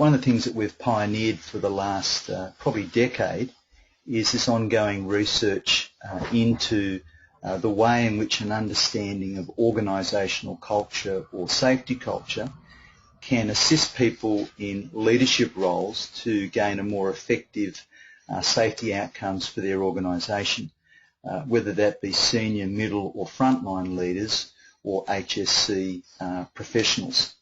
one of the things that we've pioneered for the last probably decade is this ongoing research into the way in which an understanding of organisational culture or safety culture can assist people in leadership roles to gain a more effective safety outcomes for their organisation, whether that be senior, middle or frontline leaders or HSC professionals.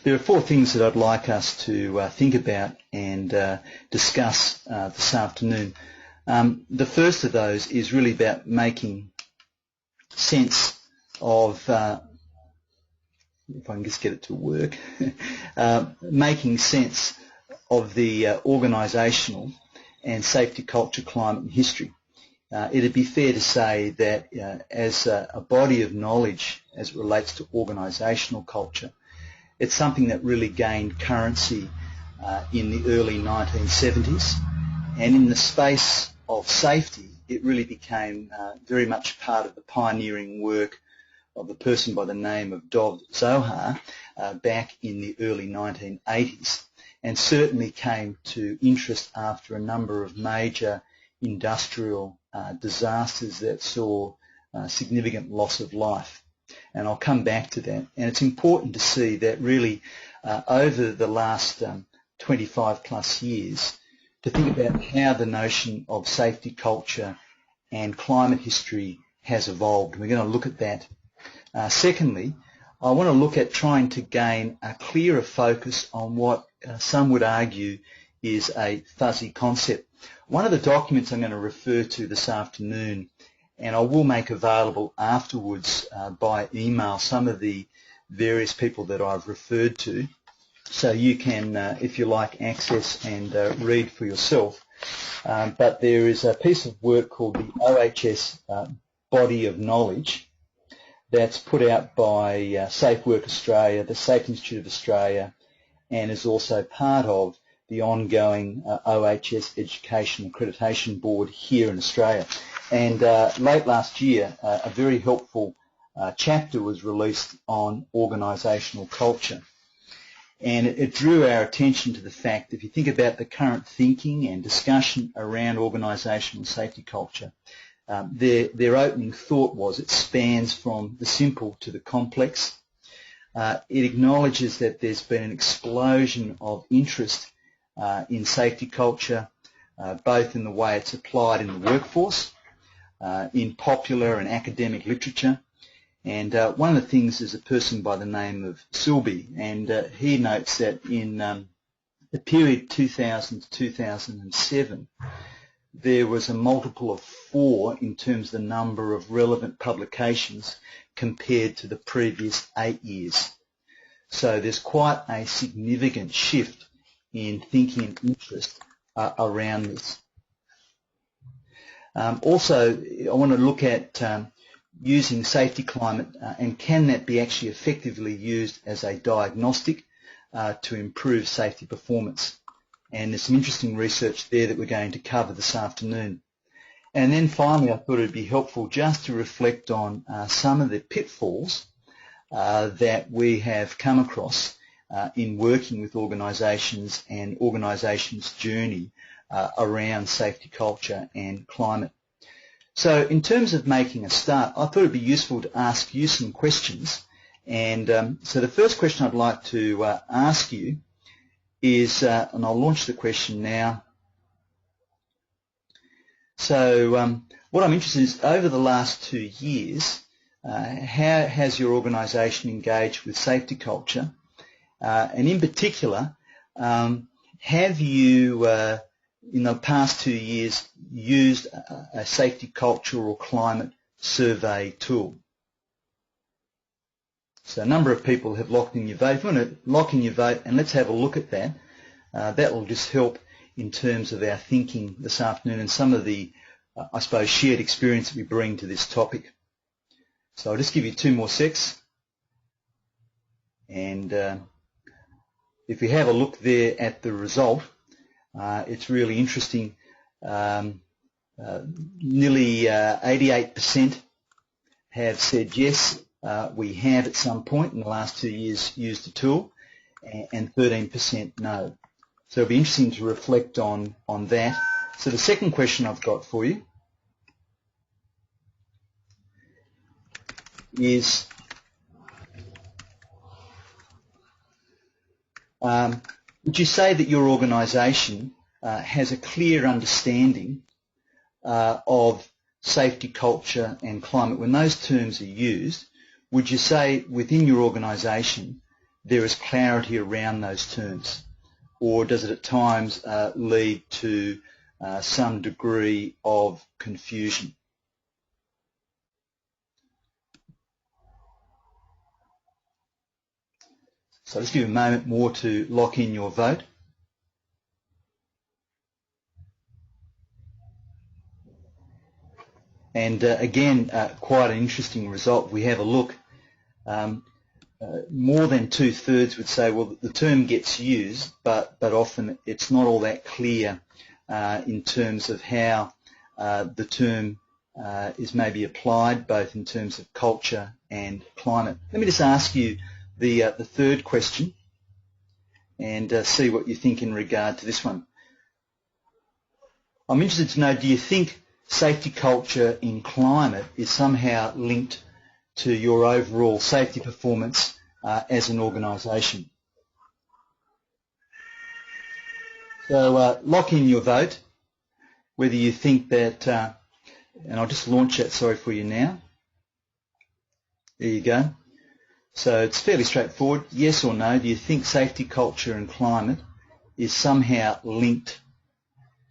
There are four things that I'd like us to think about and discuss this afternoon. The first of those is really about making sense of, if I can just get it to work, making sense of the organisational and safety culture, climate and history. It'd be fair to say that as a body of knowledge as it relates to organisational culture, it's something that really gained currency in the early 1970s, and in the space of safety it really became very much part of the pioneering work of a person by the name of Dov Zohar back in the early 1980s, and certainly came to interest after a number of major industrial disasters that saw significant loss of life. And I'll come back to that. And it's important to see that really over the last 25 plus years to think about how the notion of safety culture and climate history has evolved. We're going to look at that. Secondly, I want to look at trying to gain a clearer focus on what some would argue is a fuzzy concept. One of the documents I'm going to refer to this afternoon, and I will make available afterwards by email some of the various people that I've referred to, so you can, if you like, access and read for yourself. But there is a piece of work called the OHS Body of Knowledge that's put out by Safe Work Australia, the Safety Institute of Australia, and is also part of the ongoing OHS Education Accreditation Board here in Australia. And late last year, a very helpful chapter was released on organisational culture. And it drew our attention to the fact that if you think about the current thinking and discussion around organisational safety culture, their opening thought was it spans from the simple to the complex. It acknowledges that there's been an explosion of interest in safety culture, both in the way it's applied in the workforce, in popular and academic literature. And one of the things is a person by the name of Silby, and he notes that in the period 2000 to 2007, there was a multiple of 4 in terms of the number of relevant publications compared to the previous 8 years. So there's quite a significant shift in thinking and interest around this. Also, I want to look at using safety climate and can that be actually effectively used as a diagnostic to improve safety performance. And there's some interesting research there that we're going to cover this afternoon. And then finally, I thought it would be helpful just to reflect on some of the pitfalls that we have come across in working with organisations and organisations' journey around safety culture and climate. So in terms of making a start, I thought it would be useful to ask you some questions. And so the first question I'd like to ask you is, and I'll launch the question now. So what I'm interested in is, over the last 2 years, how has your organisation engaged with safety culture? And in particular, have you, in the past 2 years, used a safety culture or climate survey tool? So a number of people have locked in your vote. If you want to lock in your vote, and let's have a look at that. That will just help in terms of our thinking this afternoon and some of the, I suppose, shared experience that we bring to this topic. So I'll just give you 2 more secs. And if we have a look there at the result, it's really interesting. Nearly 88% have said yes, we have at some point in the last 2 years used the tool, and 13% no. So it'll be interesting to reflect on that. So the second question I've got for you is, would you say that your organisation has a clear understanding of safety culture and climate? When those terms are used, would you say within your organisation there is clarity around those terms? Or does it at times lead to some degree of confusion? So let's give a moment more to lock in your vote. And again, quite an interesting result. We have a look. More than 2/3 would say, well, the term gets used, but often it's not all that clear in terms of how the term is maybe applied, both in terms of culture and climate. Let me just ask you the third question and see what you think in regard to this one. I'm interested to know, do you think safety culture in climate is somehow linked to your overall safety performance as an organisation? So lock in your vote, whether you think that, and I'll just launch that, sorry, for you now. There you go. So it's fairly straightforward. Yes or no, do you think safety culture and climate is somehow linked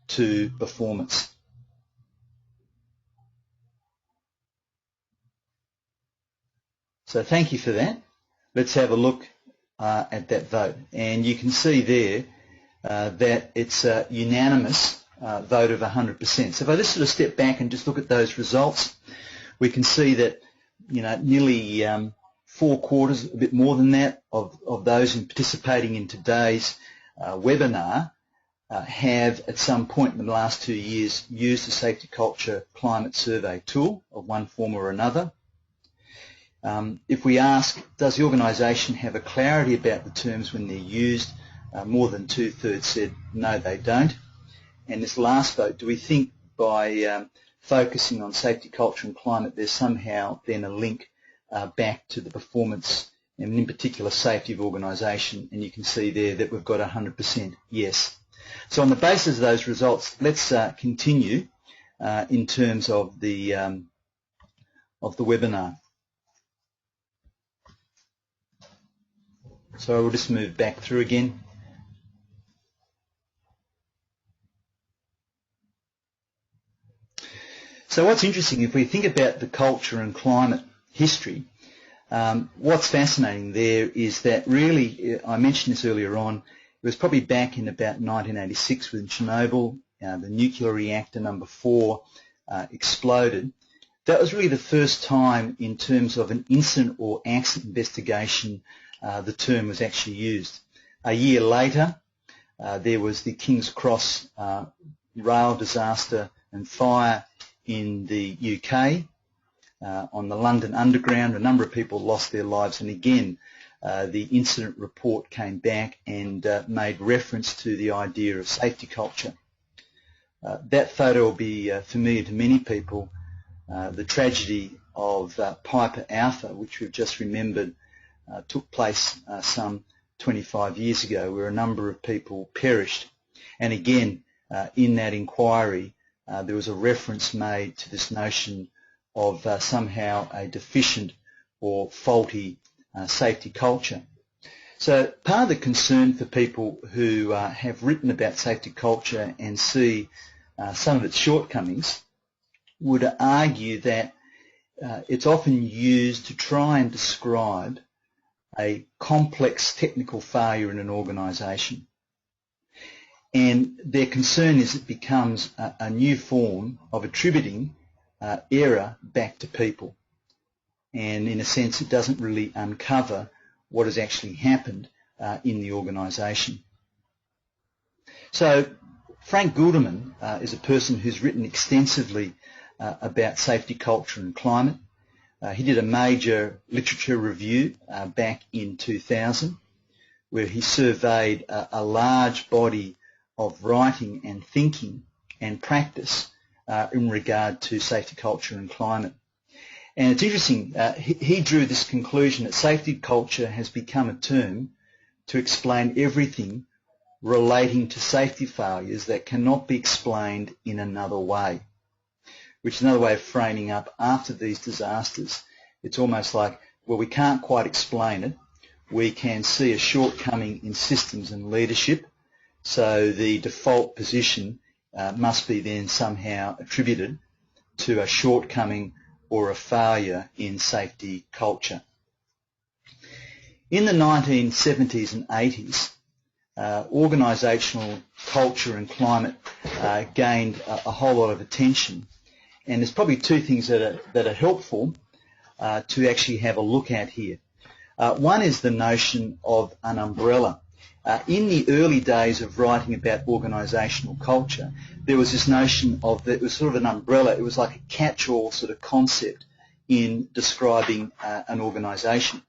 to performance? So thank you for that. Let's have a look at that vote. And you can see there that it's a unanimous vote of 100%. So if I just sort of step back and just look at those results, we can see that, you know, nearly 4/4, a bit more than that, of those participating in today's webinar have at some point in the last 2 years used the Safety Culture Climate Survey tool of one form or another. If we ask, does the organisation have a clarity about the terms when they're used, more than 2/3 said no, they don't. And this last vote, do we think by focusing on safety culture and climate there's somehow then a link back to the performance and in particular safety of organisation? And you can see there that we've got 100% yes. So on the basis of those results, let's continue in terms of the webinar. So we'll just move back through again. So what's interesting, if we think about the culture and climate history, what's fascinating there is that really, I mentioned this earlier on, it was probably back in about 1986 when Chernobyl, the nuclear reactor number 4, exploded. That was really the first time in terms of an incident or accident investigation the term was actually used. A year later, there was the King's Cross rail disaster and fire in the UK. On the London Underground, a number of people lost their lives, and again, the incident report came back and made reference to the idea of safety culture. That photo will be familiar to many people. The tragedy of Piper Alpha, which we've just remembered, took place some 25 years ago, where a number of people perished. And again, in that inquiry, there was a reference made to this notion of somehow a deficient or faulty safety culture. So part of the concern for people who have written about safety culture and see some of its shortcomings would argue that it's often used to try and describe a complex technical failure in an organisation. And their concern is it becomes a new form of attributing error back to people. And in a sense, it doesn't really uncover what has actually happened in the organisation. So Frank Guterman is a person who's written extensively about safety culture and climate. He did a major literature review back in 2000, where he surveyed a large body of writing and thinking and practice in regard to safety culture and climate. And it's interesting, he drew this conclusion that safety culture has become a term to explain everything relating to safety failures that cannot be explained in another way, which is another way of framing up after these disasters. It's almost like, well, we can't quite explain it. We can see a shortcoming in systems and leadership, so the default position must be then somehow attributed to a shortcoming or a failure in safety culture. In the 1970s and 80s, organisational culture and climate gained a whole lot of attention, and there's probably two things that are helpful to actually have a look at here. One is the notion of an umbrella. In the early days of writing about organisational culture, there was this notion of that it was sort of an umbrella. It was like a catch-all sort of concept in describing an organisation.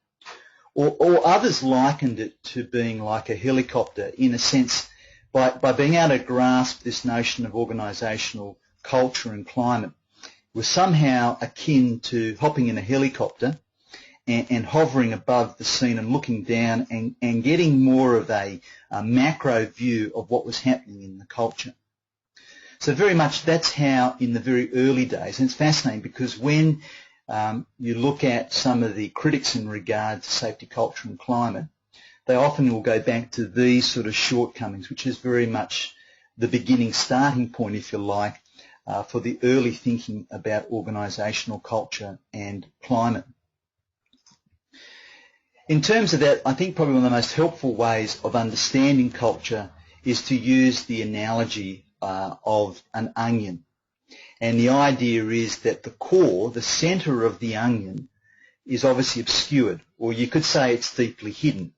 Or others likened it to being like a helicopter, in a sense, by being able to grasp this notion of organisational culture and climate, was somehow akin to hopping in a helicopter and hovering above the scene and looking down and getting more of a macro view of what was happening in the culture. So very much that's how in the very early days, and it's fascinating because when you look at some of the critics in regard to safety culture and climate, they often will go back to these sort of shortcomings, which is very much the beginning starting point, if you like, for the early thinking about organisational culture and climate. In terms of that, I think probably one of the most helpful ways of understanding culture is to use the analogy of an onion. And the idea is that the core, the centre of the onion, is obviously obscured, or you could say it's deeply hidden.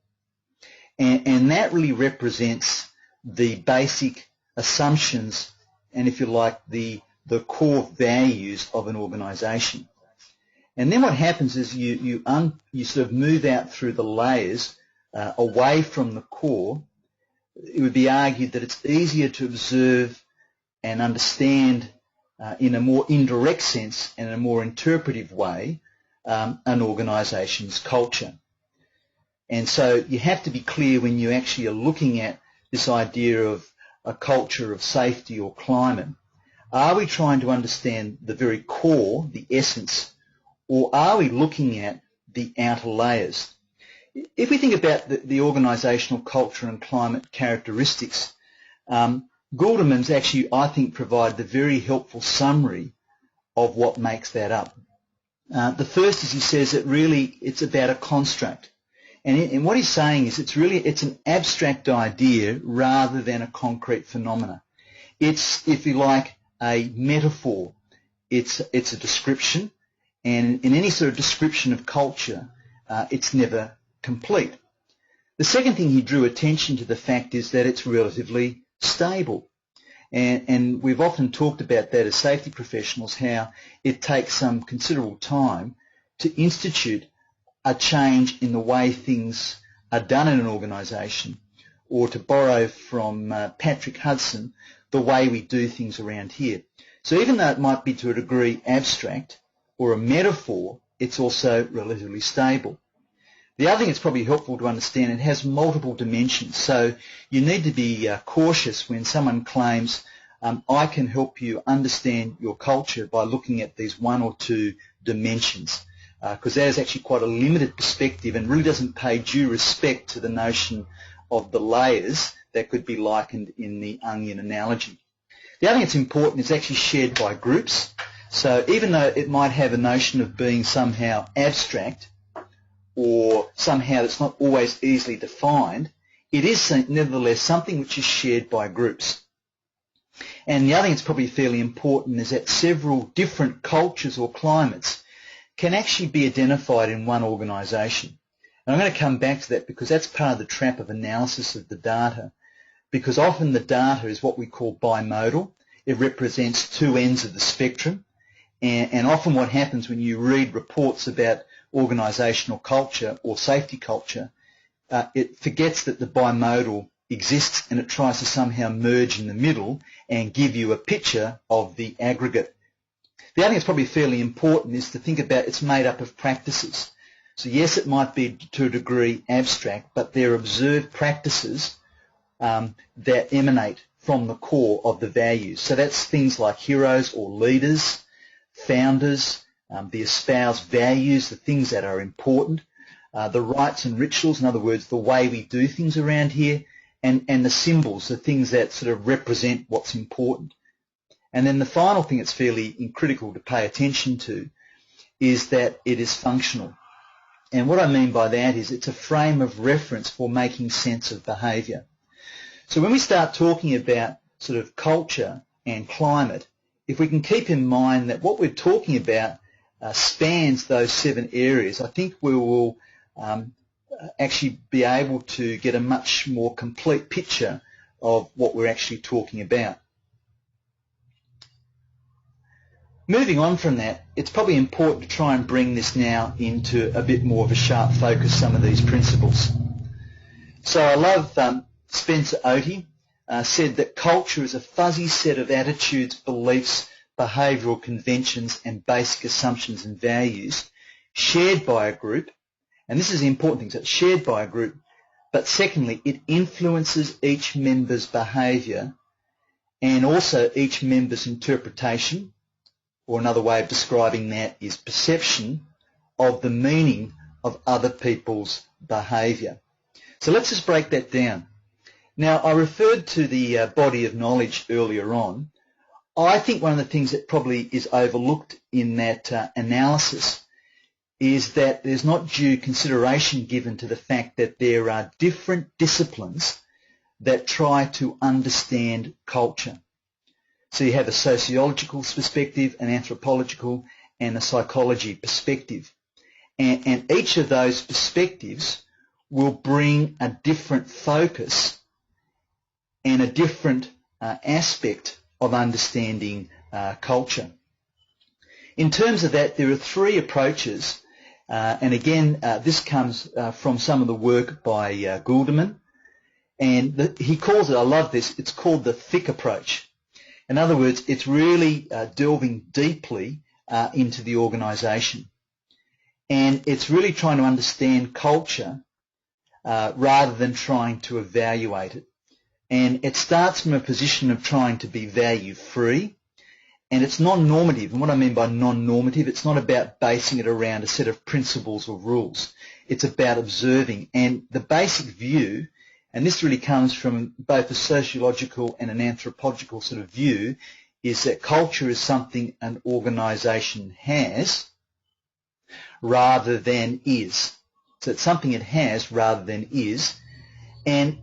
And that really represents the basic assumptions and, if you like, the core values of an organisation. And then what happens is you sort of move out through the layers away from the core. It would be argued that it's easier to observe and understand in a more indirect sense and in a more interpretive way an organisation's culture. And so you have to be clear when you actually are looking at this idea of a culture of safety or climate. Are we trying to understand the very core, the essence, or are we looking at the outer layers? If we think about the organisational culture and climate characteristics, Goulderman's actually, I think, provide the very helpful summary of what makes that up. The first is he says that really it's about a construct. And what he's saying is it's an abstract idea rather than a concrete phenomena. It's, if you like, a metaphor. It's a description. And in any sort of description of culture, it's never complete. The second thing he drew attention to the fact is that it's relatively stable. And we've often talked about that as safety professionals, how it takes some considerable time to institute a change in the way things are done in an organisation, or to borrow from Patrick Hudson, the way we do things around here. So even though it might be to a degree abstract or a metaphor, it's also relatively stable. The other thing that's probably helpful to understand, it has multiple dimensions. So you need to be cautious when someone claims, I can help you understand your culture by looking at these one or two dimensions, because that is actually quite a limited perspective and really doesn't pay due respect to the notion of the layers that could be likened in the onion analogy. The other thing that's important is actually shared by groups. So even though it might have a notion of being somehow abstract or somehow that's not always easily defined, it is nevertheless something which is shared by groups. And the other thing that's probably fairly important is that several different cultures or climates can actually be identified in one organisation. And I'm going to come back to that because that's part of the trap of analysis of the data, because often the data is what we call bimodal. It represents two ends of the spectrum, And often what happens when you read reports about organisational culture or safety culture, it forgets that the bimodal exists, and it tries to somehow merge in the middle and give you a picture of the aggregate. The other thing that's probably fairly important is to think about it's made up of practices. So yes, it might be to a degree abstract, but they're observed practices that emanate from the core of the values. So that's things like heroes or leaders, founders, the espoused values, the things that are important, the rites and rituals, in other words, the way we do things around here, and the symbols, the things that sort of represent what's important. And then the final thing that's fairly critical to pay attention to is that it is functional. And what I mean by that is it's a frame of reference for making sense of behaviour. So when we start talking about sort of culture and climate, if we can keep in mind that what we're talking about spans those 7 areas, I think we will actually be able to get a much more complete picture of what we're actually talking about. Moving on from that, it's probably important to try and bring this now into a bit more of a sharp focus, some of these principles. So I love Spencer Otie said that culture is a fuzzy set of attitudes, beliefs, behavioural conventions and basic assumptions and values shared by a group. And this is the important thing, so it's shared by a group, but secondly, it influences each member's behaviour and also each member's interpretation, or another way of describing that is perception of the meaning of other people's behaviour. So let's just break that down. Now, I referred to the body of knowledge earlier on. I think one of the things that probably is overlooked in that analysis is that there's not due consideration given to the fact that there are different disciplines that try to understand culture. So you have a sociological perspective, an anthropological, and a psychology perspective. And each of those perspectives will bring a different focus and a different aspect of understanding culture. In terms of that, there are 3 approaches, and again, this comes from some of the work by Goulderman, and he calls it, I love this, it's called the thick approach. In other words, it's really delving deeply into the organisation, and it's really trying to understand culture rather than trying to evaluate it. And it starts from a position of trying to be value-free, and it's non-normative. And what I mean by non-normative, it's not about basing it around a set of principles or rules. It's about observing. And the basic view, and this really comes from both a sociological and an anthropological sort of view, is that culture is something an organisation has rather than is. So it's something it has rather than is. And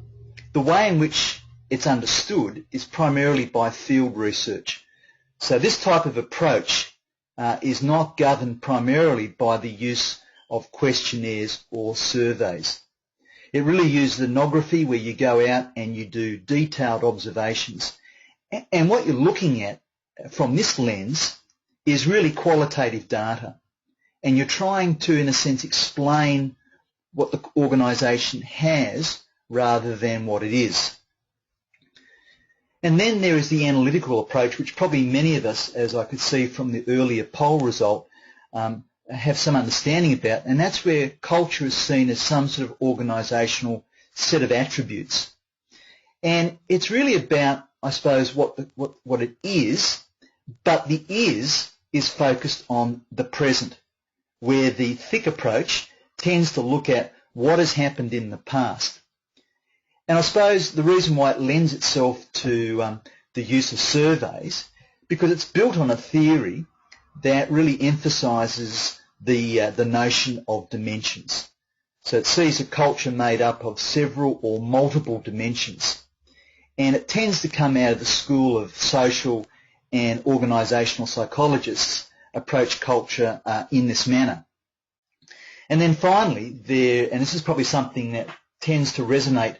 the way in which it's understood is primarily by field research. So this type of approach is not governed primarily by the use of questionnaires or surveys. It really uses ethnography, where you go out and you do detailed observations. And what you're looking at from this lens is really qualitative data. And you're trying to, in a sense, explain what the organisation has rather than what it is. And then there is the analytical approach, which probably many of us, as I could see from the earlier poll result, have some understanding about, and that's where culture is seen as some sort of organisational set of attributes. And it's really about, I suppose, what it is, but the is focused on the present, where the thick approach tends to look at what has happened in the past. And I suppose the reason why it lends itself to the use of surveys, because it's built on a theory that really emphasises the notion of dimensions. So it sees a culture made up of several or multiple dimensions. And it tends to come out of the school of social and organisational psychologists approach culture in this manner. And then finally, and this is probably something that tends to resonate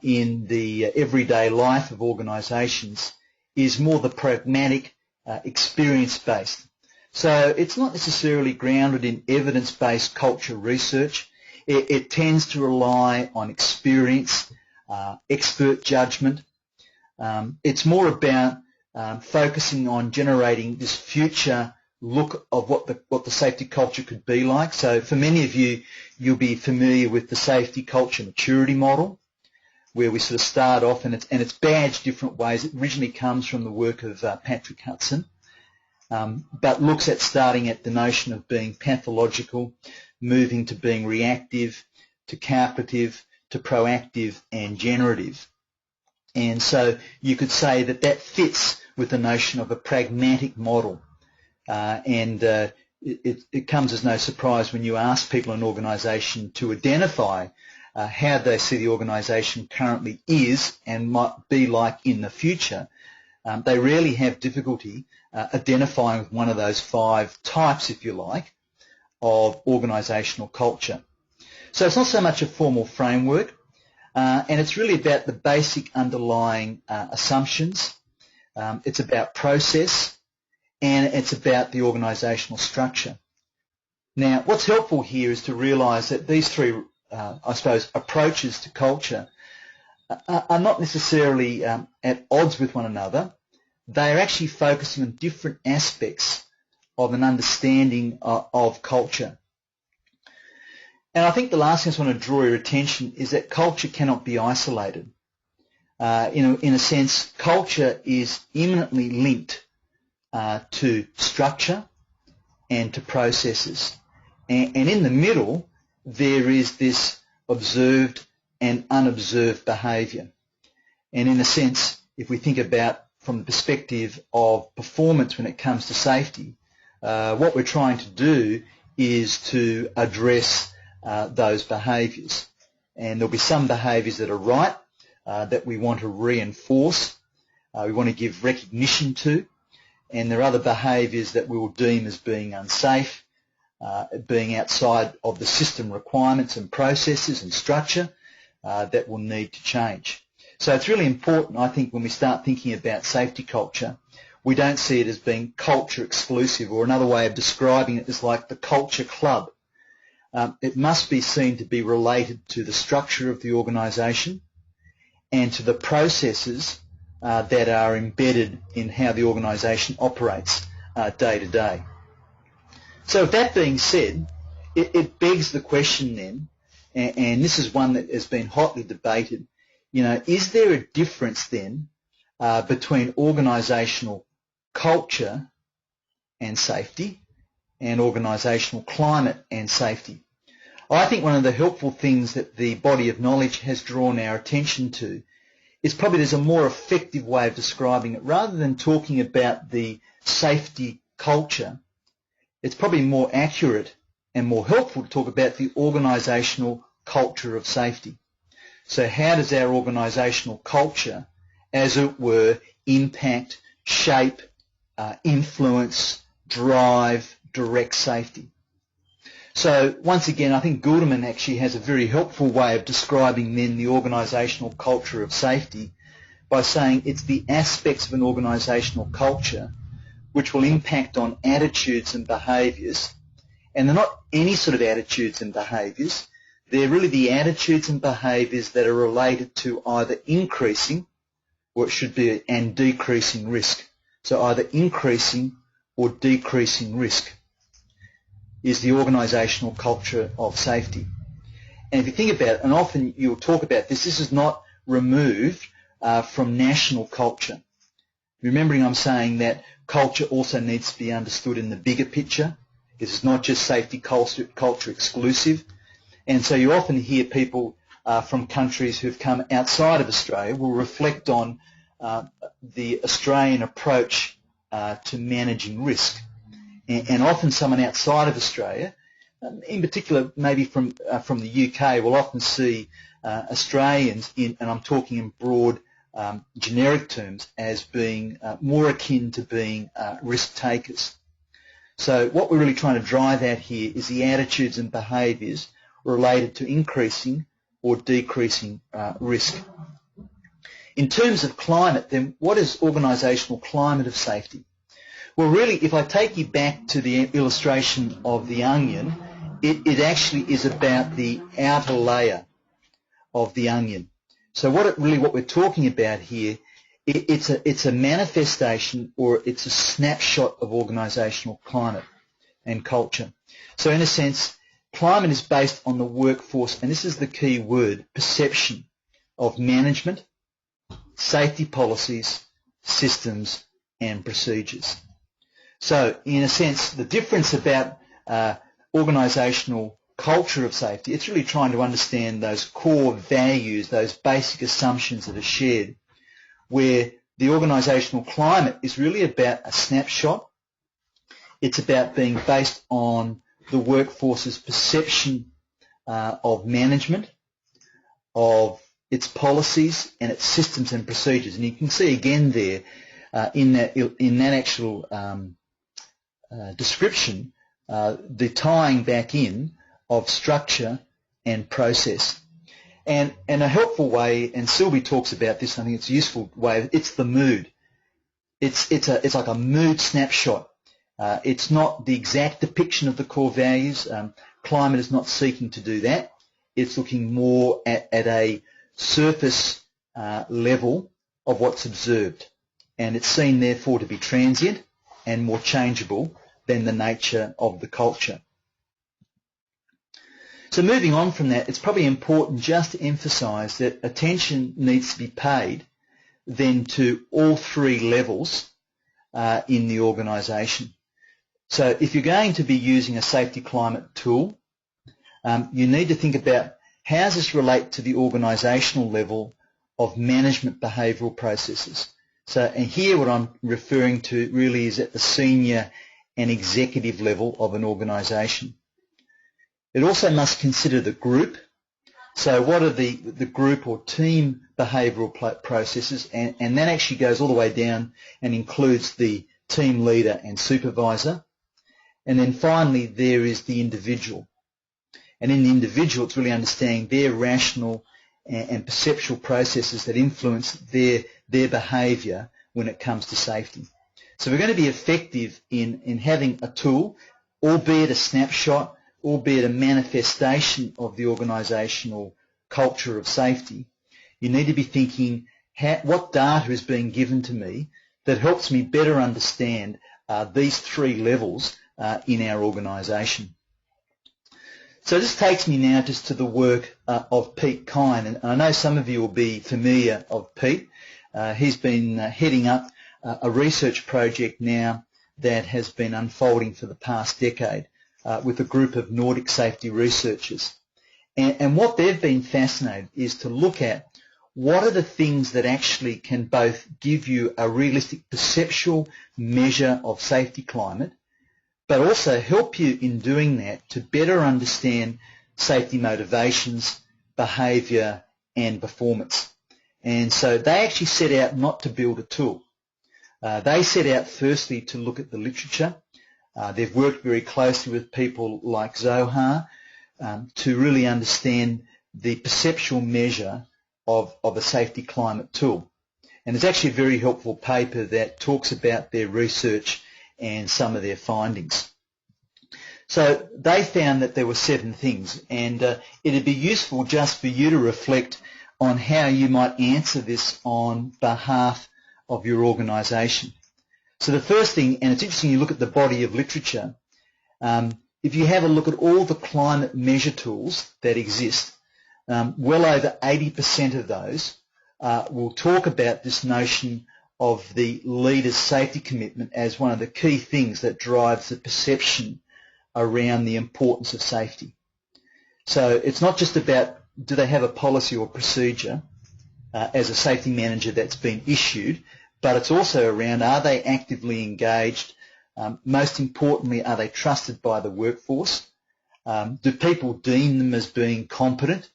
in the everyday life of organisations, is more the pragmatic, experience-based. So it's not necessarily grounded in evidence-based culture research. It tends to rely on experience, expert judgment. It's more about focusing on generating this future look of what the safety culture could be like. So for many of you, you'll be familiar with the safety culture maturity model, where we sort of start off, and it's badged different ways. It originally comes from the work of Patrick Hudson, but looks at starting at the notion of being pathological, moving to being reactive, to calculative, to proactive and generative. And so you could say that that fits with the notion of a pragmatic model. It comes as no surprise when you ask people in an organisation to identify how they see the organisation currently is and might be like in the future. They rarely have difficulty identifying with one of those 5 types, if you like, of organisational culture. So it's not so much a formal framework, and it's really about the basic underlying assumptions. It's about process, and it's about the organisational structure. Now, what's helpful here is to realise that these 3, I suppose, approaches to culture are not necessarily at odds with one another. They are actually focusing on different aspects of an understanding of culture. And I think the last thing I want to draw your attention is that culture cannot be isolated. In a sense, culture is imminently linked to structure and to processes. And in the middle, there is this observed and unobserved behaviour. And in a sense, if we think about from the perspective of performance when it comes to safety, what we're trying to do is to address those behaviours. And there'll be some behaviours that are right, that we want to reinforce, we want to give recognition to, and there are other behaviours that we will deem as being unsafe, being outside of the system requirements and processes and structure that will need to change. So it's really important, I think, when we start thinking about safety culture, we don't see it as being culture exclusive, or another way of describing it is like the culture club. It must be seen to be related to the structure of the organisation and to the processes that are embedded in how the organisation operates day to day. So with that being said, it begs the question then, and this is one that has been hotly debated, is there a difference then between organisational culture and safety and organisational climate and safety? I think one of the helpful things that the body of knowledge has drawn our attention to is probably there's a more effective way of describing it. Rather than talking about the safety culture, it's probably more accurate and more helpful to talk about the organisational culture of safety. So how does our organisational culture, as it were, impact, shape, influence, drive, direct safety? So once again, I think Goulderman actually has a very helpful way of describing then the organisational culture of safety by saying it's the aspects of an organisational culture which will impact on attitudes and behaviours. And they're not any sort of attitudes and behaviours. They're really the attitudes and behaviours that are related to either increasing, or it should be, and decreasing risk. So either increasing or decreasing risk is the organisational culture of safety. And if you think about it, and often you'll talk about this, this is not removed from national culture. Remembering I'm saying that culture also needs to be understood in the bigger picture. This is not just safety culture exclusive. And so you often hear people from countries who've come outside of Australia will reflect on the Australian approach to managing risk. And often someone outside of Australia, in particular maybe from the UK, will often see Australians, and I'm talking in broad generic terms, as being more akin to being risk takers. So what we're really trying to drive at here is the attitudes and behaviours related to increasing or decreasing risk. In terms of climate, then what is organisational climate of safety? Well, really, if I take you back to the illustration of the onion, it actually is about the outer layer of the onion. So what we're talking about here, it's a manifestation, or it's a snapshot of organisational climate and culture. So in a sense, climate is based on the workforce, and this is the key word, perception of management, safety policies, systems and procedures. So in a sense, the difference about organisational culture of safety, it's really trying to understand those core values, those basic assumptions that are shared, where the organisational climate is really about a snapshot. It's about being based on the workforce's perception of management, of its policies and its systems and procedures. And you can see again there in that actual description the tying back in of structure and process. And a helpful way, and Sylvie talks about this, I think it's a useful way, it's the mood. It's like a mood snapshot. It's not the exact depiction of the core values. Climate is not seeking to do that. It's looking more at a surface level of what's observed. And it's seen, therefore, to be transient and more changeable than the nature of the culture. So moving on from that, it's probably important just to emphasise that attention needs to be paid then to all three levels in the organisation. So if you're going to be using a safety climate tool, you need to think about how does this relate to the organisational level of management behavioural processes. So, and here what I'm referring to really is at the senior and executive level of an organisation. It also must consider the group. So what are the group or team behavioural processes, and that actually goes all the way down and includes the team leader and supervisor. And then finally there is the individual. And in the individual, it's really understanding their rational and perceptual processes that influence their behaviour when it comes to safety. So we're going to be effective in having a tool, albeit a snapshot, albeit a manifestation of the organisational culture of safety. You need to be thinking what data is being given to me that helps me better understand these three levels in our organisation. So this takes me now just to the work of Pete Kine, and I know some of you will be familiar of Pete. He's been heading up a research project now that has been unfolding for the past decade with a group of Nordic safety researchers. And what they've been fascinated is to look at what are the things that actually can both give you a realistic perceptual measure of safety climate, but also help you in doing that to better understand safety motivations, behaviour and performance. And so they actually set out not to build a tool. They set out firstly to look at the literature. They've worked very closely with people like Zohar to really understand the perceptual measure of a safety climate tool. And there's actually a very helpful paper that talks about their research and some of their findings. So they found that there were 7 things, and it'd be useful just for you to reflect on how you might answer this on behalf of your organisation. So the first thing, and it's interesting you look at the body of literature, if you have a look at all the climate measure tools that exist, well over 80% of those will talk about this notion of the leader's safety commitment as one of the key things that drives the perception around the importance of safety. So it's not just about do they have a policy or procedure as a safety manager that's been issued, but it's also around are they actively engaged, most importantly are they trusted by the workforce, do people deem them as being competent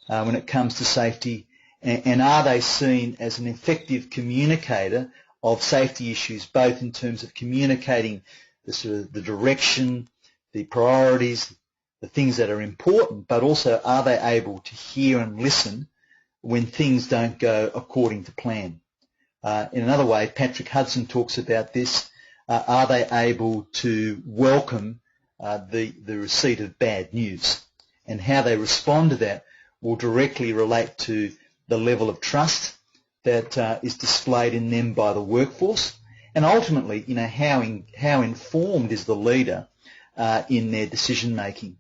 when it comes to safety, and are they seen as an effective communicator of safety issues, both in terms of communicating the direction, the priorities, the things that are important, but also are they able to hear and listen when things don't go according to plan. In another way, Patrick Hudson talks about this, Are they able to welcome the receipt of bad news? And how they respond to that will directly relate to the level of trust that is displayed in them by the workforce, and ultimately, how informed is the leader in their decision making.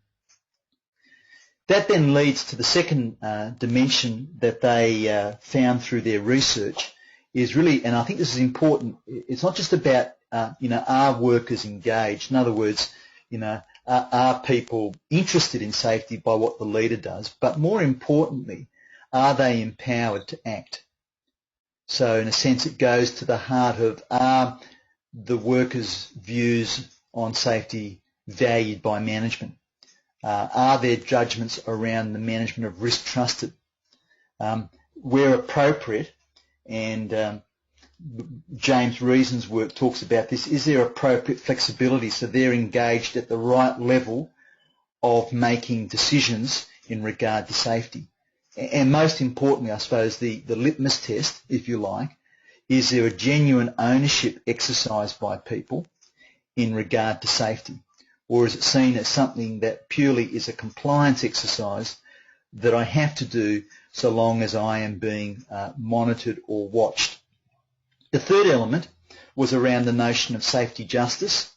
That then leads to the second dimension that they found through their research is really, and I think this is important, it's not just about, are workers engaged? In other words, are people interested in safety by what the leader does? But more importantly, are they empowered to act? So in a sense, it goes to the heart of, are the workers' views on safety valued by management? Are their judgments around the management of risk trusted? Where appropriate, and James Reason's work talks about this, is there appropriate flexibility so they're engaged at the right level of making decisions in regard to safety? And most importantly, I suppose, the litmus test, if you like, is there a genuine ownership exercised by people in regard to safety? Or is it seen as something that purely is a compliance exercise that I have to do so long as I am being monitored or watched? The third element was around the notion of safety justice.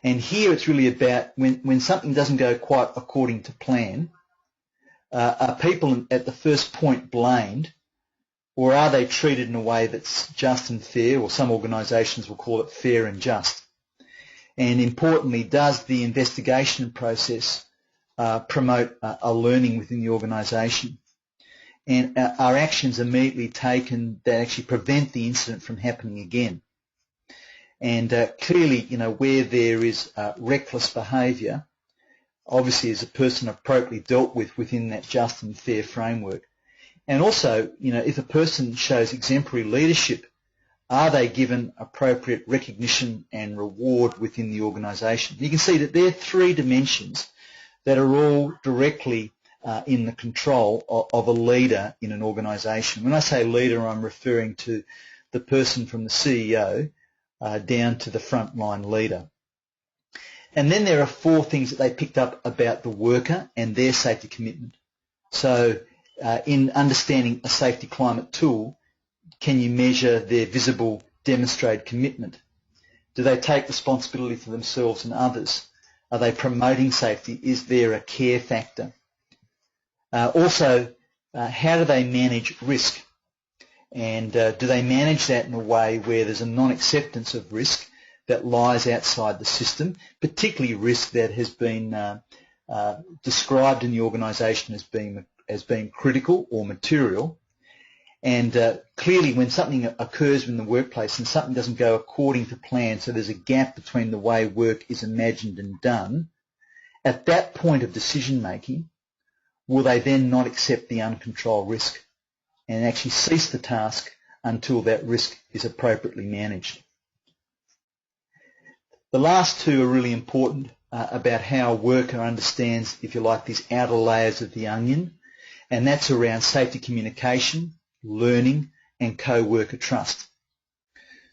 And here it's really about when something doesn't go quite according to plan, are people at the first point blamed, or are they treated in a way that's just and fair, or some organisations will call it fair and just? And importantly, does the investigation process promote a learning within the organisation? And are actions immediately taken that actually prevent the incident from happening again? And clearly, where there is reckless behaviour, obviously is a person appropriately dealt with within that just and fair framework. And also, if a person shows exemplary leadership, are they given appropriate recognition and reward within the organisation? You can see that there are three dimensions that are all directly in the control of a leader in an organisation. When I say leader, I'm referring to the person from the CEO down to the frontline leader. And then there are four things that they picked up about the worker and their safety commitment. So in understanding a safety climate tool, can you measure their visible, demonstrated commitment? Do they take responsibility for themselves and others? Are they promoting safety? Is there a care factor? Also, how do they manage risk? And do they manage that in a way where there's a non-acceptance of risk that lies outside the system, particularly risk that has been described in the organisation as being critical or material? And clearly when something occurs in the workplace and something doesn't go according to plan, so there's a gap between the way work is imagined and done, at that point of decision making, will they then not accept the uncontrolled risk and actually cease the task until that risk is appropriately managed? The last two are really important about how a worker understands, if you like, these outer layers of the onion, and that's around safety communication, learning, and co-worker trust.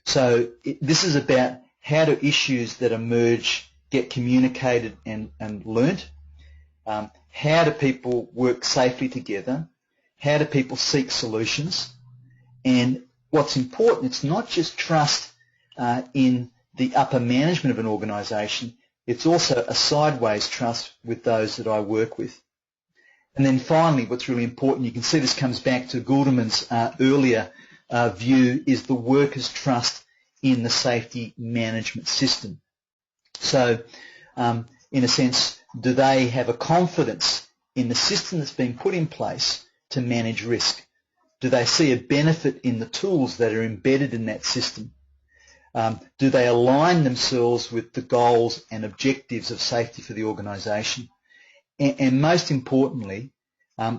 So this is about how do issues that emerge get communicated and learnt. How do people work safely together? How do people seek solutions? And what's important, it's not just trust in the upper management of an organisation, it's also a sideways trust with those that I work with. And then finally, what's really important, you can see this comes back to Goulderman's earlier view, is the workers' trust in the safety management system. So, in a sense, do they have a confidence in the system that's been put in place to manage risk? Do they see a benefit in the tools that are embedded in that system? Do they align themselves with the goals and objectives of safety for the organisation? And most importantly,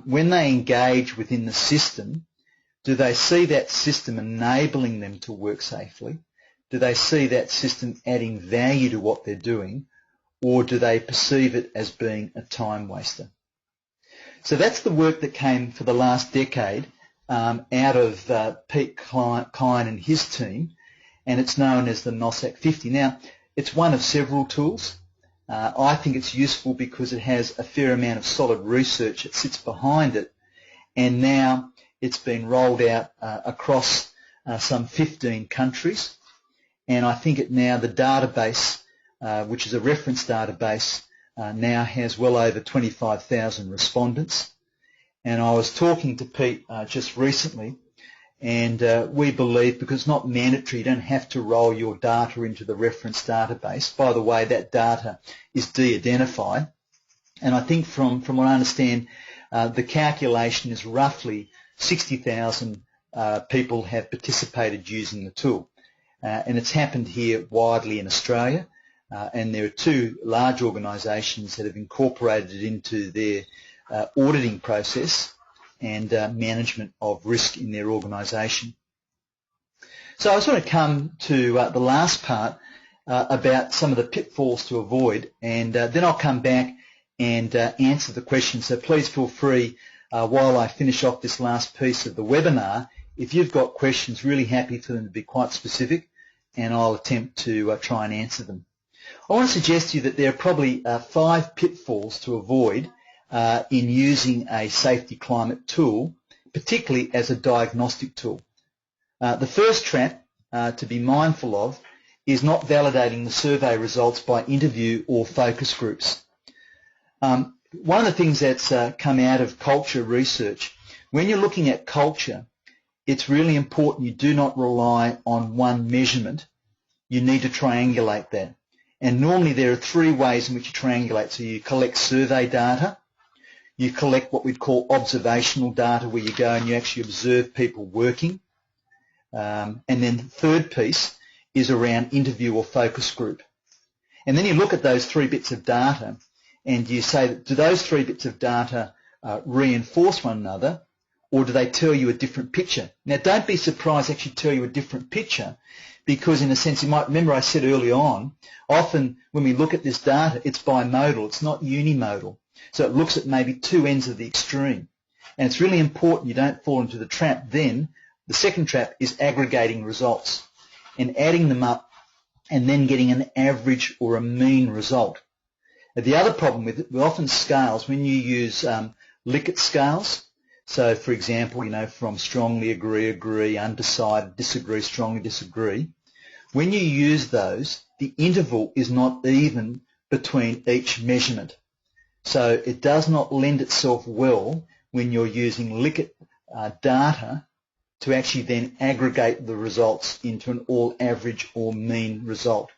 when they engage within the system, do they see that system enabling them to work safely? Do they see that system adding value to what they're doing? Or do they perceive it as being a time waster? So that's the work that came for the last decade out of Pete Klein and his team. and it's known as the NOSAC 50. Now, it's one of several tools. I think it's useful because it has a fair amount of solid research that sits behind it, and now it's been rolled out across some 15 countries, and I think now the database, which is a reference database, now has well over 25,000 respondents. And I was talking to Pete just recently, and we believe, because it's not mandatory, you don't have to roll your data into the reference database. By the way, that data is de-identified, and I think from what I understand, the calculation is roughly 60,000 people have participated using the tool. And it's happened here widely in Australia, and there are two large organisations that have incorporated it into their auditing process and management of risk in their organisation. So I just want to come to the last part about some of the pitfalls to avoid, and then I'll come back and answer the questions. So please feel free, while I finish off this last piece of the webinar, if you've got questions, really happy for them to be quite specific, and I'll attempt to try and answer them. I want to suggest to you that there are probably 5 pitfalls to avoid in using a safety climate tool, particularly as a diagnostic tool. The first trap to be mindful of is not validating the survey results by interview or focus groups. One of the things that's come out of culture research, when you're looking at culture, it's really important you do not rely on one measurement. You need to triangulate that. And normally there are 3 ways in which you triangulate. So you collect survey data, you collect what we'd call observational data, where you go and you actually observe people working, and then the third piece is around interview or focus group. And then you look at those 3 bits of data and you say, do those 3 bits of data reinforce one another, or do they tell you a different picture? Now, don't be surprised they actually tell you a different picture, because in a sense, you might remember I said early on, often when we look at this data, it's bimodal, it's not unimodal. So it looks at maybe 2 ends of the extreme. And it's really important you don't fall into the trap. Then the second trap is aggregating results and adding them up and then getting an average or a mean result. Now, the other problem with it, often scales, when you use Likert scales, so for example, from strongly agree, undecided, disagree, strongly disagree, when you use those, the interval is not even between each measurement. So it does not lend itself well when you're using Likert data to actually then aggregate the results into an all average or mean result.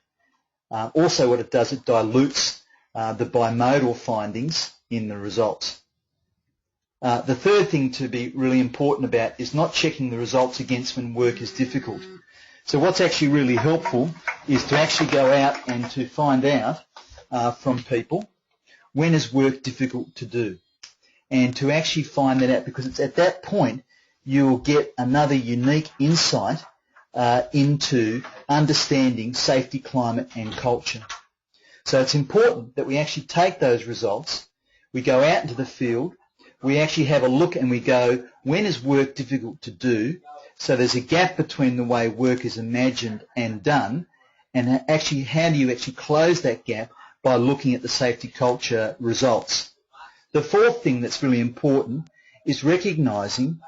Also what it does, it dilutes the bimodal findings in the results. The third thing to be really important about is not checking the results against when work is difficult. So what's actually really helpful is to actually go out and to find out from people, when is work difficult to do? And to actually find that out, because it's at that point you'll get another unique insight into understanding safety, climate and culture. So it's important that we actually take those results, we go out into the field, we actually have a look and we go, when is work difficult to do? So there's a gap between the way work is imagined and done, and actually how do you actually close that gap by looking at the safety culture results. The fourth thing that's really important is recognizing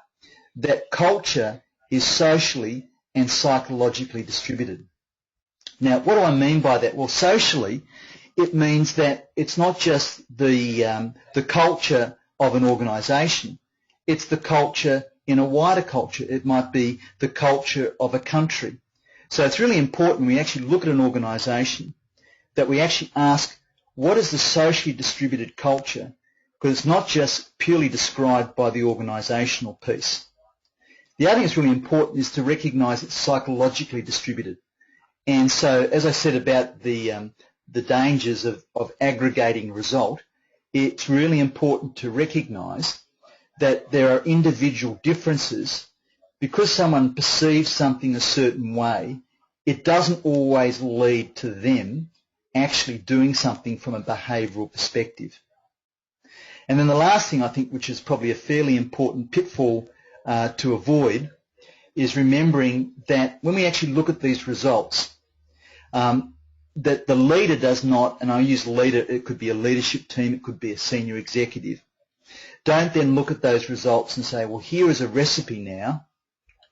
that culture is socially and psychologically distributed. Now, what do I mean by that? Well, socially, it means that it's not just the culture of an organisation, it's the culture in a wider culture. It might be the culture of a country. So it's really important we actually look at an organisation that we actually ask, what is the socially distributed culture? Because it's not just purely described by the organisational piece. The other thing that's really important is to recognise it's psychologically distributed. And so, as I said about the dangers of aggregating result, it's really important to recognise that there are individual differences. Because someone perceives something a certain way, it doesn't always lead to them actually doing something from a behavioural perspective. And then the last thing I think, which is probably a fairly important pitfall to avoid, is remembering that when we actually look at these results, that the leader does not, and I use leader, it could be a leadership team, it could be a senior executive, don't then look at those results and say, well, here is a recipe now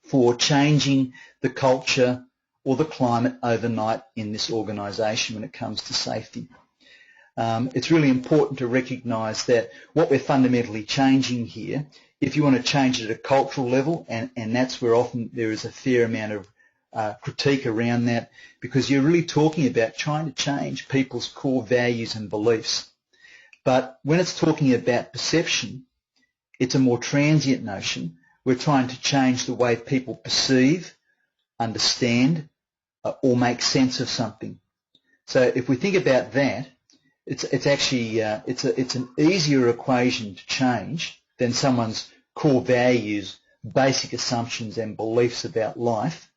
for changing the culture or the climate overnight in this organisation when it comes to safety. It's really important to recognise that what we're fundamentally changing here, if you want to change it at a cultural level, and that's where often there is a fair amount of critique around that, because you're really talking about trying to change people's core values and beliefs. But when it's talking about perception, it's a more transient notion. We're trying to change the way people perceive, understand, or make sense of something. So if we think about that, it's actually it's an easier equation to change than someone's core values, basic assumptions and beliefs about life.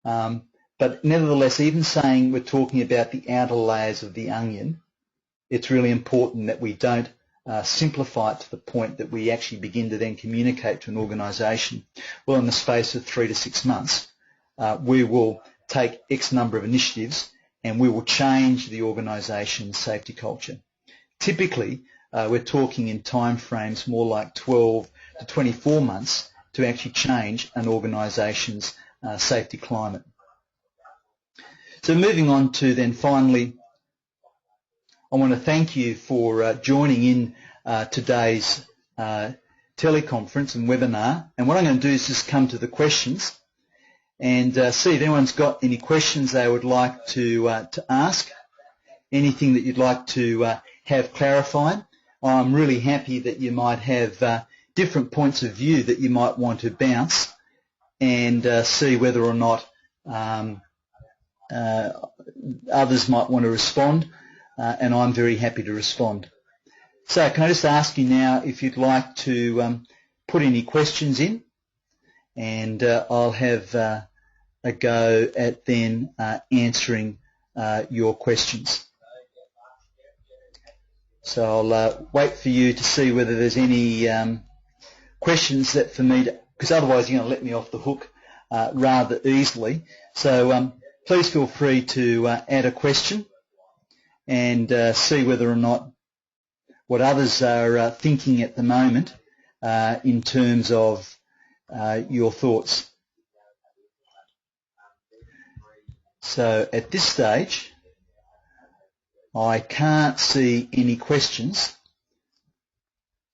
But nevertheless, even saying we're talking about the outer layers of the onion, it's really important that we don't simplify it to the point that we actually begin to then communicate to an organisation, well, in the space of 3 to 6 months, we will take X number of initiatives and we will change the organisation's safety culture. Typically, we're talking in time frames more like 12 to 24 months to actually change an organisation's safety climate. So moving on to then finally, I want to thank you for joining in today's teleconference and webinar. And what I'm going to do is just come to the questions and see if anyone's got any questions they would like to ask, anything that you'd like to have clarified. I'm really happy that you might have different points of view that you might want to bounce and see whether or not others might want to respond, and I'm very happy to respond. So can I just ask you now if you'd like to put any questions in, and I'll have a go at then answering your questions. So I'll wait for you to see whether there's any questions that for me to, because otherwise you're going to let me off the hook rather easily. So please feel free to add a question and see whether or not what others are thinking at the moment in terms of your thoughts. So at this stage, I can't see any questions.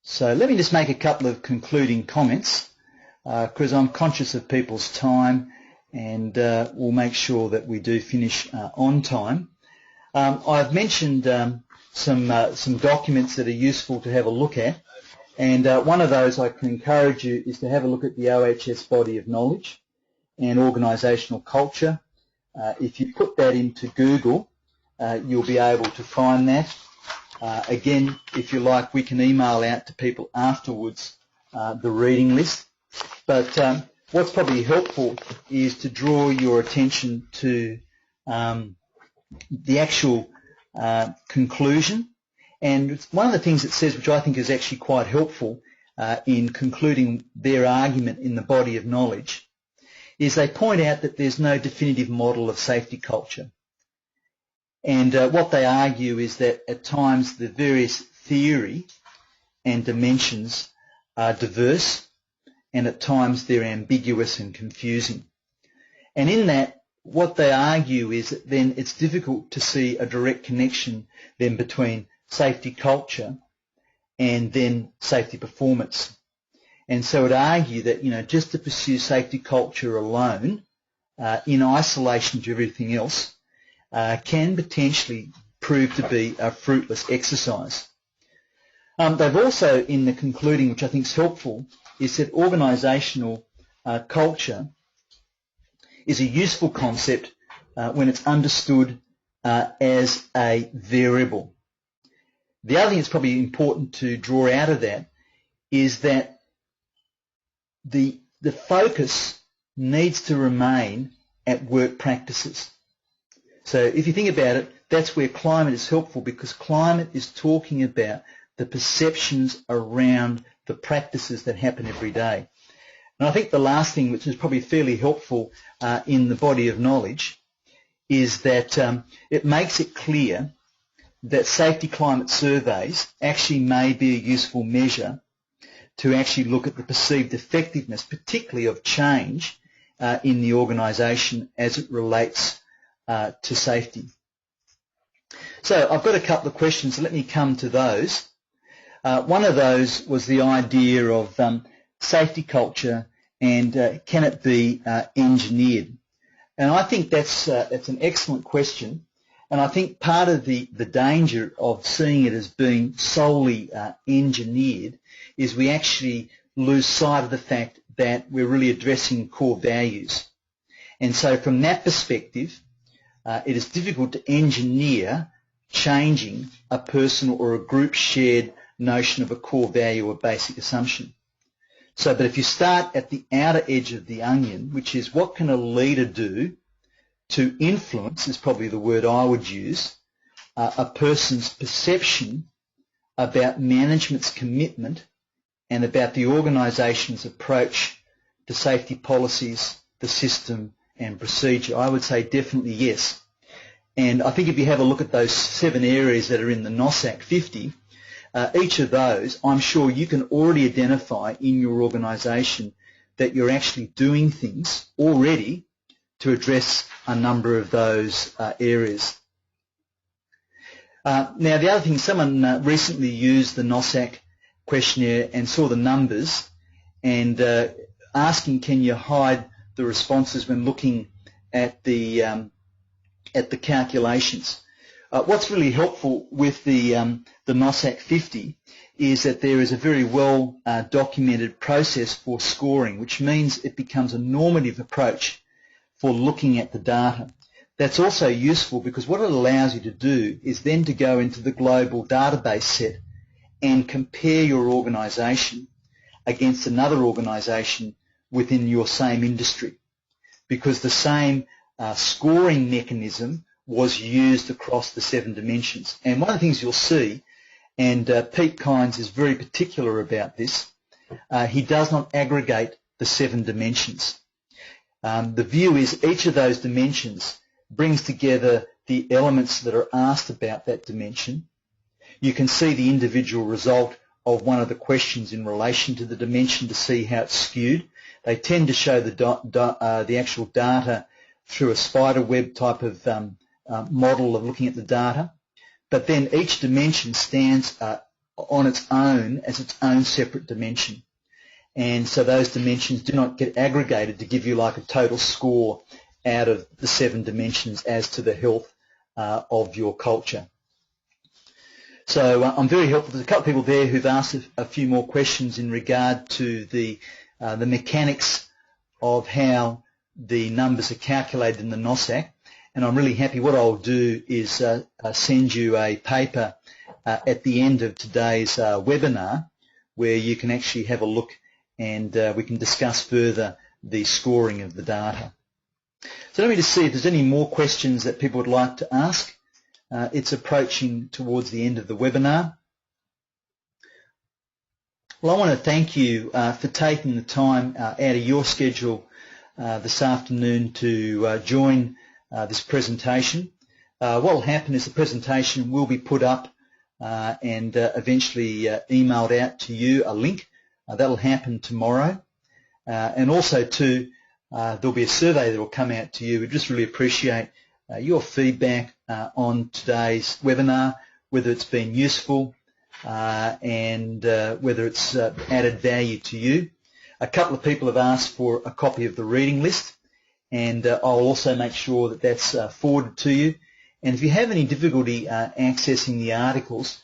So let me just make a couple of concluding comments because I'm conscious of people's time, and we'll make sure that we do finish on time. I've mentioned some documents that are useful to have a look at, and one of those I can encourage you is to have a look at the OHS body of knowledge and organisational culture. If you put that into Google, you'll be able to find that. Again, if you like, we can email out to people afterwards the reading list. But what's probably helpful is to draw your attention to the actual conclusion. And one of the things it says, which I think is actually quite helpful in concluding their argument in the body of knowledge, is they point out that there's no definitive model of safety culture. And what they argue is that at times the various theory and dimensions are diverse, and at times they're ambiguous and confusing. And in that, what they argue is that then it's difficult to see a direct connection then between safety culture and then safety performance. And so it argue that, just to pursue safety culture alone, in isolation to everything else, can potentially prove to be a fruitless exercise. They've also, in the concluding, which I think is helpful, is that organisational culture is a useful concept when it's understood as a variable. The other thing that's probably important to draw out of that is that the focus needs to remain at work practices. So if you think about it, that's where climate is helpful, because climate is talking about the perceptions around the practices that happen every day. And I think the last thing, which is probably fairly helpful in the body of knowledge, is that it makes it clear that safety climate surveys actually may be a useful measure to actually look at the perceived effectiveness, particularly of change in the organisation as it relates to safety. So I've got a couple of questions, so let me come to those. One of those was the idea of safety culture and can it be engineered? And I think that's an excellent question. And I think part of the danger of seeing it as being solely engineered is we actually lose sight of the fact that we're really addressing core values. And so from that perspective, it is difficult to engineer changing a personal or a group shared notion of a core value or basic assumption. So, but if you start at the outer edge of the onion, which is what can a leader do to influence, is probably the word I would use, a person's perception about management's commitment and about the organisation's approach to safety policies, the system and procedure, I would say definitely yes. And I think if you have a look at those 7 areas that are in the NOSAC 50, each of those, I'm sure you can already identify in your organisation that you're actually doing things already to address a number of those areas. Now, the other thing, someone recently used the NOSAC questionnaire and saw the numbers and asking, can you hide the responses when looking at the calculations? What's really helpful with the NOSAC 50 is that there is a very well documented process for scoring, which means it becomes a normative approach for looking at the data. That's also useful because what it allows you to do is then to go into the global database set and compare your organisation against another organisation within your same industry, because the same scoring mechanism was used across the 7 dimensions. And one of the things you'll see, and Pete Kynes is very particular about this, he does not aggregate the 7 dimensions. The view is each of those dimensions brings together the elements that are asked about that dimension. You can see the individual result of one of the questions in relation to the dimension to see how it's skewed. They tend to show the actual data through a spider web type of model of looking at the data, but then each dimension stands on its own as its own separate dimension. And so those dimensions do not get aggregated to give you like a total score out of the 7 dimensions as to the health of your culture. So I'm very helpful. There's a couple of people there who've asked a few more questions in regard to the mechanics of how the numbers are calculated in the NOSAC, and I'm really happy. What I'll do is send you a paper at the end of today's webinar where you can actually have a look and we can discuss further the scoring of the data. So let me just see if there's any more questions that people would like to ask. It's approaching towards the end of the webinar. Well, I want to thank you for taking the time out of your schedule this afternoon to join this presentation. What will happen is the presentation will be put up and eventually emailed out to you, a link. That will happen tomorrow. And also too, there'll be a survey that will come out to you. We just really appreciate your feedback on today's webinar, whether it's been useful and whether it's added value to you. A couple of people have asked for a copy of the reading list, and I'll also make sure that that's forwarded to you. And if you have any difficulty accessing the articles,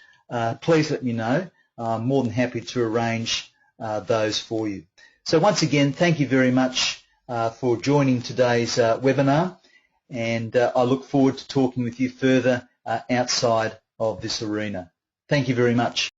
please let me know. I'm more than happy to arrange those for you. So once again, thank you very much for joining today's webinar, and I look forward to talking with you further outside of this arena. Thank you very much.